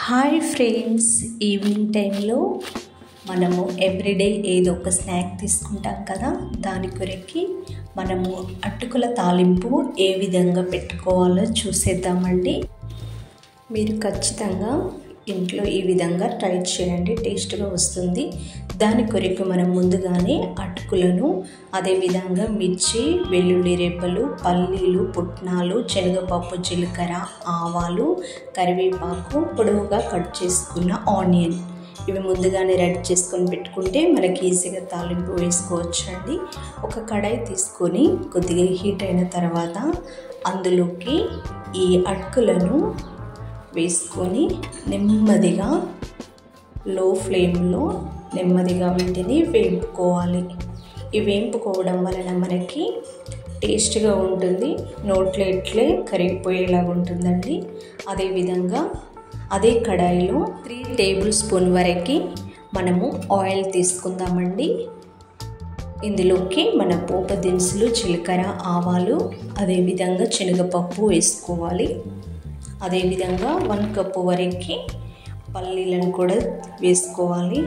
Hi friends, evening టైంలో మనము everyday ఏదో ఒక స్నాక్ తీసుకుంటాం కదా. దాని కొరకి మనము అటుకుల తాలింపు ఏ విధంగా పెట్టుకోవాలో చూసేద్దామండి. మీరు ఖచ్చితంగా ఇంట్లో ఈ విధంగా ట్రై చేయండి, టేస్ట్గా వస్తుంది. దాని కొరకు మనం ముందుగానే అటుకులను, అదేవిధంగా మిర్చి, వెల్లుల్లి రెబ్బలు, పల్లీలు, పుట్నాలు, శనగపప్పు, జీలకర్ర, ఆవాలు, కరివేపాకు, పొడవుగా కట్ చేసుకున్న ఆనియన్, ఇవి ముందుగానే రెడీ చేసుకొని పెట్టుకుంటే మనకి ఈజీగా తాలింపు వేసుకోవచ్చండి. ఒక కడాయి తీసుకొని కొద్దిగా హీట్ అయిన తర్వాత అందులోకి ఈ అటుకులను వేసుకొని నెమ్మదిగా లో ఫ్లేమ్లో నెమ్మదిగా వీటిని వేపుకోవాలి. ఈ వేపుకోవడం వలన మనకి టేస్ట్గా ఉంటుంది, నోట్లో ఇట్లే కరిగిపోయేలాగా ఉంటుందండి. అదేవిధంగా అదే కడాయిలో 3 టేబుల్ స్పూన్ వరకు మనము ఆయిల్ తీసుకుందామండి. ఇందులోకి మన పోపు దినుసులు, జీలకర్ర, ఆవాలు, అదేవిధంగా శనగపప్పు వేసుకోవాలి. అదేవిధంగా 1 కప్పు వరకు పల్లీలను కూడా వేసుకోవాలి.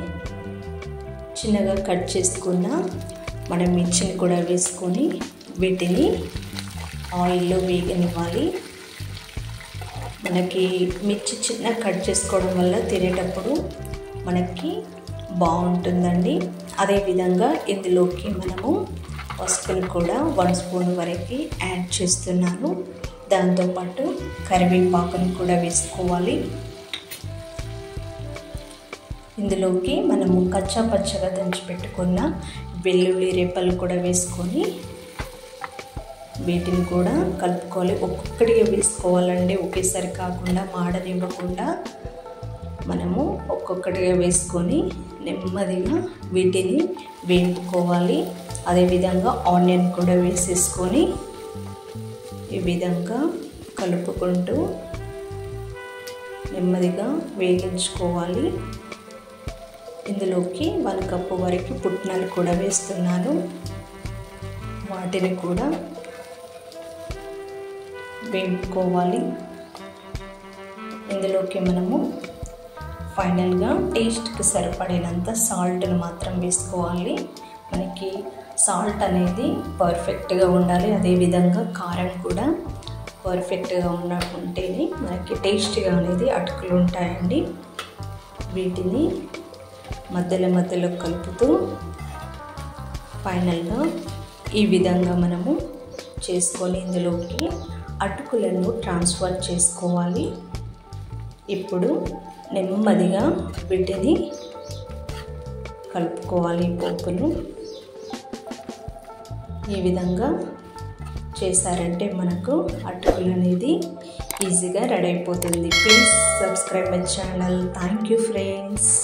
చిన్నగా కట్ చేసుకున్న మనం మిర్చిని కూడా వేసుకొని వీటిని ఆయిల్లో వేగనివ్వాలి. మనకి మిర్చి చిన్న కట్ చేసుకోవడం వల్ల తినేటప్పుడు మనకి బాగుంటుందండి. అదేవిధంగా ఇందులోకి మనము పసుపును కూడా 1 స్పూన్ వరకు యాడ్ చేస్తున్నాను. దాంతోపాటు కరివేపాకును కూడా వేసుకోవాలి. ఇందులోకి మనము కచ్చా పచ్చగా దంచి పెట్టుకున్న వెల్లుల్లి రెబ్బలు కూడా వేసుకొని వీటిని కూడా కలుపుకోవాలి. ఒక్కొక్కటిగా వేసుకోవాలండి, ఒకేసారి కాకుండా మాడనివ్వకుండా మనము ఒక్కొక్కటిగా వేసుకొని నెమ్మదిగా వీటిని వేపుకోవాలి. అదేవిధంగా ఆనియన్ కూడా వేసేసుకొని ఈ విధంగా కలుపుకుంటూ నెమ్మదిగా వేగించుకోవాలి. ఇందులోకి 1 కప్పు వరకు పుట్నాలు కూడా వేస్తున్నాను. వాటిని కూడా వేపుకోవాలి. ఇందులోకి మనము ఫైనల్గా టేస్ట్కి సరిపడినంత సాల్ట్ను మాత్రం వేసుకోవాలి. మనకి సాల్ట్ అనేది పర్ఫెక్ట్గా ఉండాలి. అదేవిధంగా కారం కూడా పర్ఫెక్ట్గా ఉంటేనే మనకి టేస్ట్గా అనేది అటుకులు ఉంటాయండి. వీటిని మధ్యలో కలుపుతూ ఫైనల్గా ఈ విధంగా మనము చేసుకొని ఇందులోకి అటుకులను ట్రాన్స్ఫర్ చేసుకోవాలి. ఇప్పుడు నెమ్మదిగా వీటిని కలుపుకోవాలి. పోపును ఈ విధంగా చేశారంటే మనకు అటుకులు అనేది ఈజీగా రెడీ అయిపోతుంది. Please subscribe my channel. Thank you friends.